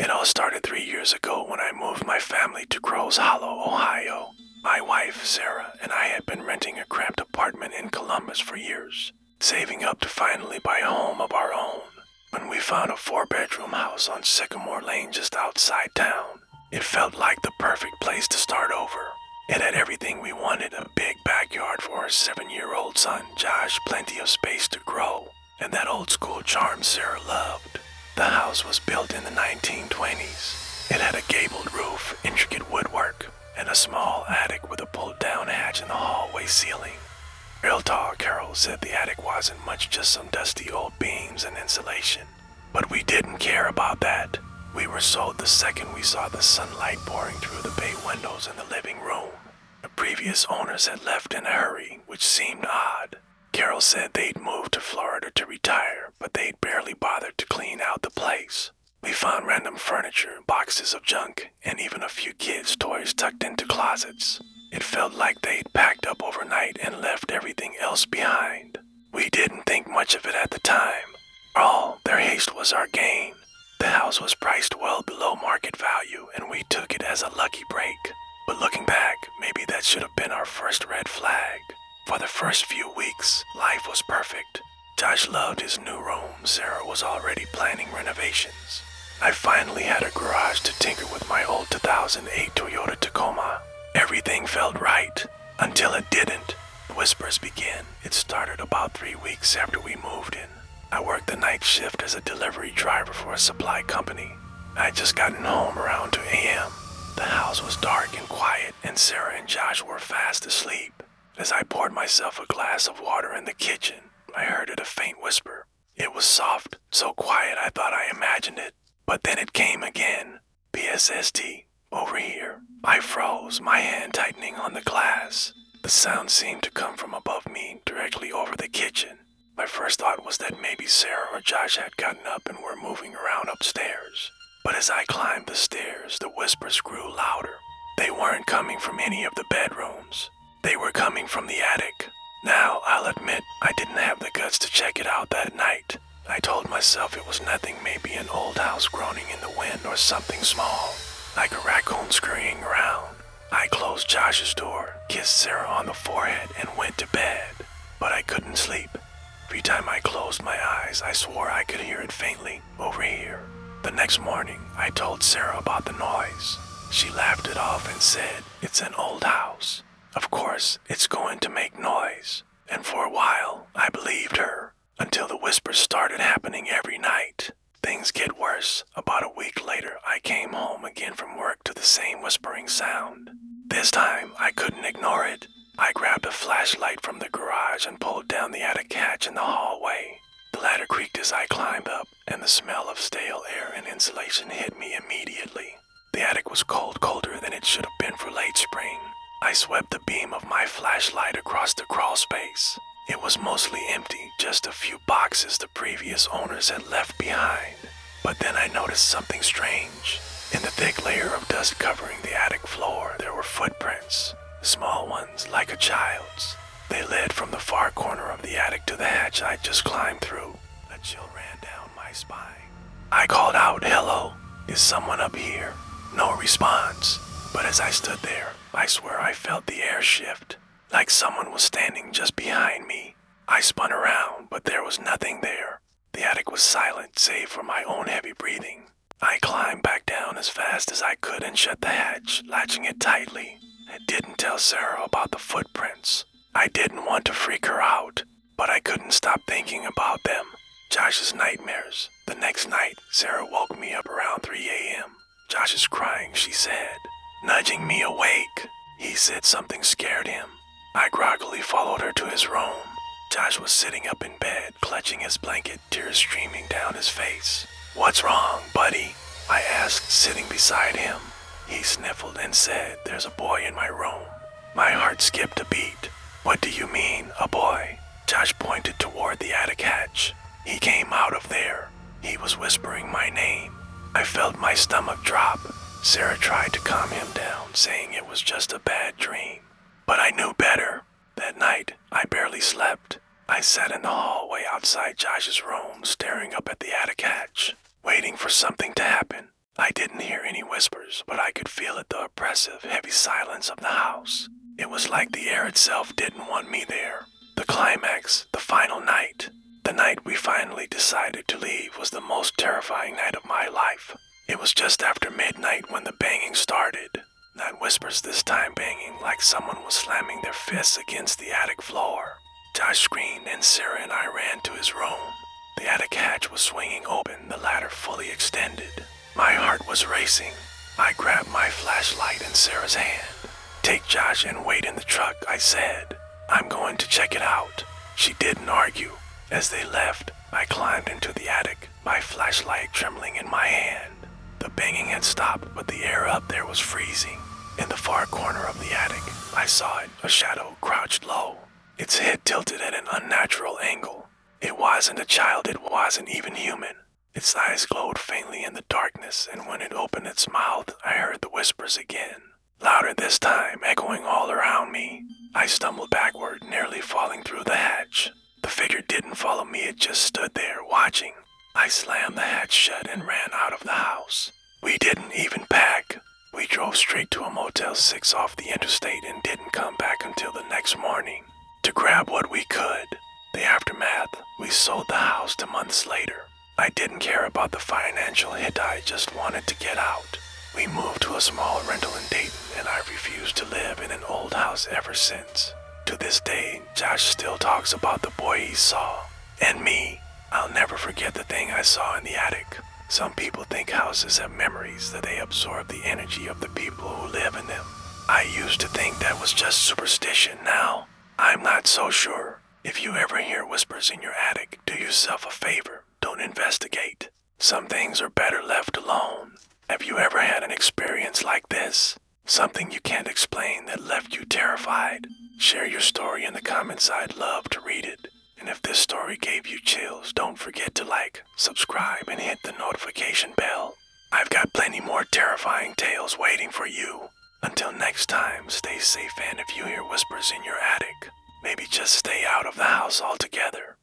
It all started 3 years ago when I moved my family to Groves Hollow, Ohio. My wife, Sarah, and I had been renting a cramped apartment in Columbus for years, saving up to finally buy a home of our own. When we found a 4-bedroom house on Sycamore Lane just outside town, it felt like the perfect place to start over. It had everything we wanted: a big backyard for our 7-year-old son, Josh, plenty of space to grow, and that old-school charm Sarah loved. The house was built in the 1920s. It had a gabled roof, intricate woodwork, and a small attic with a pulled-down hatch in the hallway ceiling. Real talk, Carol said the attic wasn't much, just some dusty old beams and insulation. But we didn't care about that. We were sold the second we saw the sunlight pouring through the bay windows in the living room. The previous owners had left in a hurry, which seemed odd. Carol said they'd moved to Florida to retire, but they'd barely bothered to clean out the place. We found random furniture, boxes of junk, and even a few kids' toys tucked into closets. It felt like they'd packed up overnight and left everything else behind. We didn't think much of it at the time. All their haste was our gain. The house was priced well below market value, and we took it as a lucky break. But looking back, maybe that should have been our first red flag. For the first few weeks, life was perfect. Josh loved his new room. Sarah was already planning renovations. I finally had a garage to tinker with my old 2008 Toyota Tacoma. Everything felt right, until it didn't. Whispers began. It started about 3 weeks after we moved in. I worked the night shift as a delivery driver for a supply company. I'd just gotten home around 2 a.m. The house was dark and quiet, and Sarah and Josh were fast asleep. As I poured myself a glass of water in the kitchen, I heard a faint whisper. It was soft, so quiet I thought I imagined it. But then it came again. PSST, over here. I froze, my hand tightening on the glass. The sound seemed to come from above me, directly over the kitchen. My first thought was that maybe Sarah or Josh had gotten up and were moving around upstairs. But as I climbed the stairs, the whispers grew louder. They weren't coming from any of the bedrooms. They were coming from the attic. Now, I'll admit, I didn't have the guts to check it out that night. I told myself it was nothing, maybe an old house groaning in the wind or something small, like a raccoon scurrying around. I closed Josh's door, kissed Sarah on the forehead, and went to bed. But I couldn't sleep. Every time I closed my eyes, I swore I could hear it faintly, over here. The next morning, I told Sarah about the noise. She laughed it off and said, "It's an old house. Of course, it's going to make noise." And for a while, I believed her, until the whispers started happening every night. Things get worse. About a week later, I came home again from work to the same whispering sound. This time, I couldn't ignore it. I grabbed a flashlight from the garage and pulled down the attic hatch in the hallway. The ladder creaked as I climbed up, and the smell of stale air and insulation hit me immediately. The attic was cold, colder than it should have been for late spring. I swept the beam of my flashlight across the crawl space. It was mostly empty, just a few boxes the previous owners had left behind. But then I noticed something strange. In the thick layer of dust covering the attic floor, there were footprints, small ones like a child's. They led from the far corner of the attic to the hatch I'd just climbed through. A chill ran down my spine. I called out, "Hello, is someone up here?" No response. But as I stood there, I swear I felt the air shift, like someone was standing just behind me. I spun around, but there was nothing there. The attic was silent, save for my own heavy breathing. I climbed back down as fast as I could and shut the hatch, latching it tightly. I didn't tell Sarah about the footprints. I didn't want to freak her out, but I couldn't stop thinking about them. Josh's nightmares. The next night, Sarah woke me up around 3 a.m. "Josh is crying," she said, nudging me awake. He said something scared him. I groggily followed her to his room. Josh was sitting up in bed, clutching his blanket, tears streaming down his face. "What's wrong, buddy?" I asked, sitting beside him. He sniffled and said, "There's a boy in my room." My heart skipped a beat. "What do you mean, a boy?" Josh pointed toward the attic hatch. "He came out of there. He was whispering my name." I felt my stomach drop. Sarah tried to calm him down, saying it was just a bad dream. But I knew better. That night, I barely slept. I sat in the hallway outside Josh's room, staring up at the attic hatch, waiting for something to happen. I didn't hear any whispers, but I could feel the oppressive, heavy silence of the house. It was like the air itself didn't want me there. The climax, the final night, the night we finally decided to leave was the most terrifying night of my life. It was just after midnight when the banging started. Not whispers this time, banging like someone was slamming their fists against the attic floor. Josh screamed and Sarah and I ran to his room. The attic hatch was swinging open, the ladder fully extended. My heart was racing. I grabbed my flashlight in Sarah's hand. "Take Josh and wait in the truck," I said. "I'm going to check it out." She didn't argue. As they left, I climbed into the attic, my flashlight trembling in my hand. The banging had stopped, but the air up there was freezing. In the far corner of the attic, I saw it, a shadow crouched low, its head tilted at an unnatural angle. It wasn't a child, it wasn't even human. Its eyes glowed faintly in the darkness, and when it opened its mouth, I heard the whispers again. Louder this time, echoing all around me. I stumbled backward, nearly falling through the hatch. The figure didn't follow me, it just stood there, watching. I slammed the hatch shut and ran out of the house. We didn't even pack. We drove straight to a Motel 6 off the interstate and didn't come back until the next morning to grab what we could. The aftermath, we sold the house 2 months later. I didn't care about the financial hit, I just wanted to get out. We moved to a small rental in Dayton, and I refused to live in an old house ever since. To this day, Josh still talks about the boy he saw. And me, I'll never forget the thing I saw in the attic. Some people think houses have memories, that they absorb the energy of the people who live in them. I used to think that was just superstition. Now, I'm not so sure. If you ever hear whispers in your attic, do yourself a favor. Don't investigate. Some things are better left alone. Have you ever had an experience like this? Something you can't explain that left you terrified? Share your story in the comments, I'd love to read it. And if this story gave you chills, don't forget to like, subscribe, and hit the notification bell. I've got plenty more terrifying tales waiting for you. Until next time, stay safe, and if you hear whispers in your attic, maybe just stay out of the house altogether.